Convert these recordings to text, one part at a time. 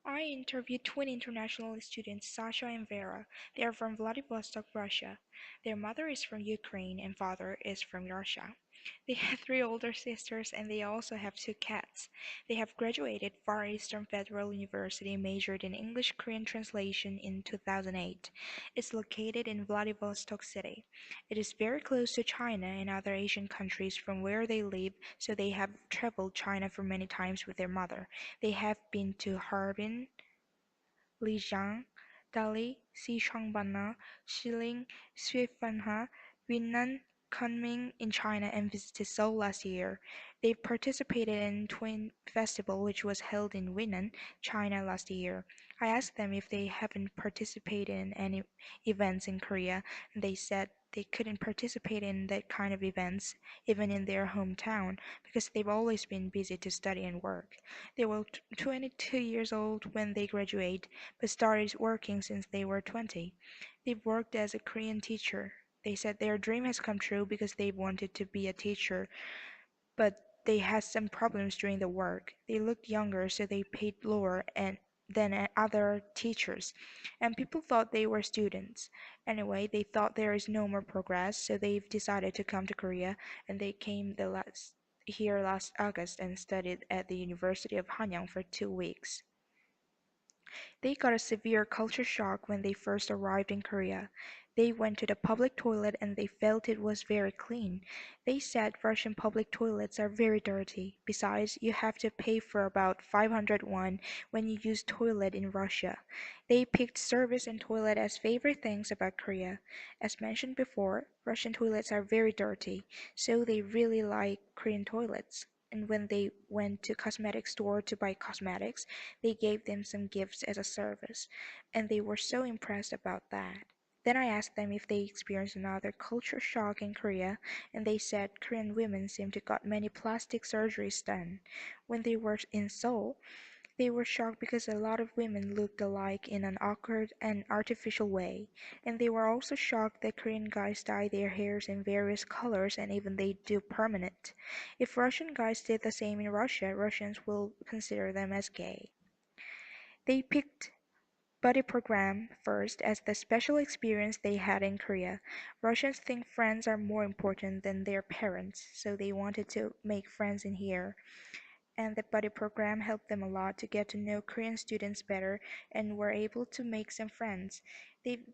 I interviewed twin international students, Sasha and Vera. They are from Vladivostok, Russia. Their mother is from Ukraine and father is from Russia. They have three older sisters and they also have two cats. They have graduated Far Eastern Federal University, majored in English Korean translation in 2008. It's located in Vladivostok City. It is very close to China and other Asian countries from where they live, so they have traveled China for many times with their mother. They have been to Harbin, Lijiang, Dali, Xishuangbanna, Shilin, Suifanha, Yunnan, Kunming in China and visited Seoul last year. They participated in Twin Festival which was held in Yunnan, China last year. I asked them if they haven't participated in any events in Korea, and they said they couldn't participate in that kind of events even in their hometown because they've always been busy to study and work. They were 22 years old when they graduated but started working since they were 20. They've worked as a Korean teacher. They said their dream has come true because they wanted to be a teacher, but they had some problems during the work. They looked younger, so they paid lower and than other teachers, and people thought they were students. Anyway, they thought there is no more progress, so they've decided to come to Korea, and they came here last August and studied at the University of Hanyang for 2 weeks. They got a severe culture shock when they first arrived in Korea. They went to the public toilet and they felt it was very clean. They said Russian public toilets are very dirty. Besides, you have to pay for about 500 won when you use toilet in Russia. They picked service and toilet as favorite things about Korea. As mentioned before, Russian toilets are very dirty, so they really like Korean toilets. And when they went to cosmetic store to buy cosmetics, they gave them some gifts as a service, and they were so impressed about that. Then I asked them if they experienced another culture shock in Korea, and they said Korean women seem to got many plastic surgeries done. When they were in Seoul, they were shocked because a lot of women looked alike in an awkward and artificial way, and they were also shocked that Korean guys dye their hairs in various colors and even they do permanent. If Russian guys did the same in Russia, Russians will consider them as gay. They picked Buddy Program first as the special experience they had in Korea. Russians think friends are more important than their parents, so they wanted to make friends in here. And the Buddy Program helped them a lot to get to know Korean students better and were able to make some friends. They've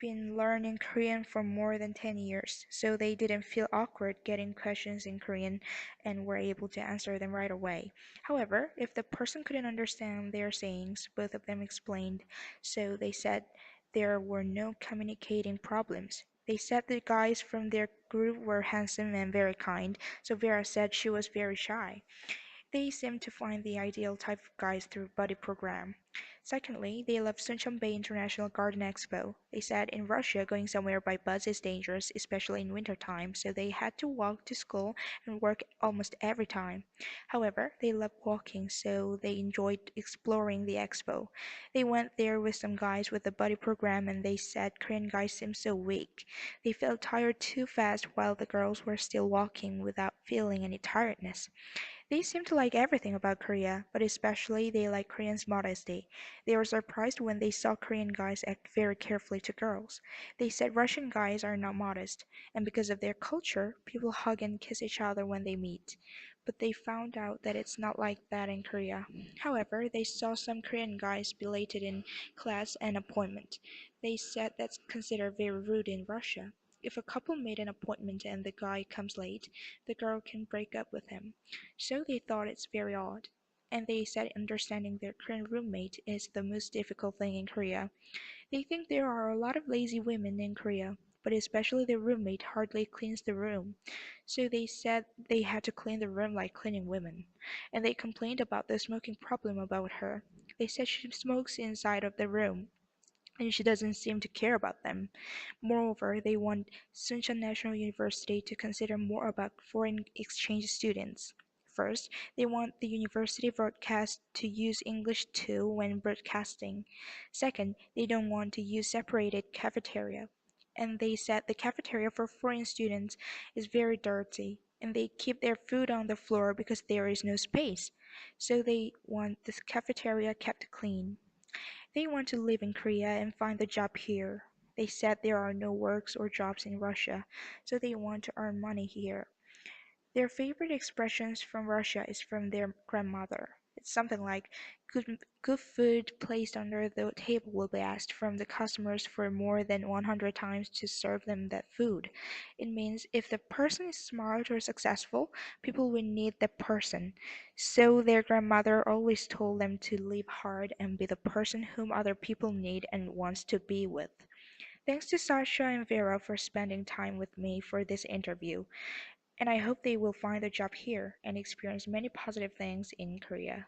been learning Korean for more than 10 years, so they didn't feel awkward getting questions in Korean and were able to answer them right away. However, if the person couldn't understand their sayings, both of them explained, so they said there were no communicating problems. They said the guys from their group were handsome and very kind, so Vera said she was very shy. They seem to find the ideal type of guys through Buddy Program. Secondly, they love Suncheon International Garden Expo. They said in Russia going somewhere by bus is dangerous, especially in winter time, so they had to walk to school and work almost every time. However, they love walking, so they enjoyed exploring the expo. They went there with some guys with the Buddy Program and they said Korean guys seem so weak. They felt tired too fast while the girls were still walking without feeling any tiredness. They seem to like everything about Korea, but especially they like Koreans' modesty. They were surprised when they saw Korean guys act very carefully to girls. They said Russian guys are not modest, and because of their culture, people hug and kiss each other when they meet. But they found out that it's not like that in Korea. However, they saw some Korean guys belated in class and appointment. They said that's considered very rude in Russia. If a couple made an appointment and the guy comes late, the girl can break up with him. So they thought it's very odd. And they said understanding their current roommate is the most difficult thing in Korea. They think there are a lot of lazy women in Korea, but especially their roommate hardly cleans the room. So they said they had to clean the room like cleaning women. And they complained about the smoking problem about her. They said she smokes inside of the room and she doesn't seem to care about them. Moreover, they want Suncheon National University to consider more about foreign exchange students. First, they want the university broadcast to use English too when broadcasting. Second, they don't want to use separated cafeteria. And they said the cafeteria for foreign students is very dirty and they keep their food on the floor because there is no space. So they want the cafeteria kept clean. They want to live in Korea and find a job here. They said there are no works or jobs in Russia, so they want to earn money here. Their favorite expressions from Russia is from their grandmother. It's something like good food placed under the table will be asked from the customers for more than 100 times to serve them that food. It means if the person is smart or successful, people will need that person. So their grandmother always told them to live hard and be the person whom other people need and wants to be with. Thanks to Sasha and Vera for spending time with me for this interview, and I hope they will find a job here and experience many positive things in Korea.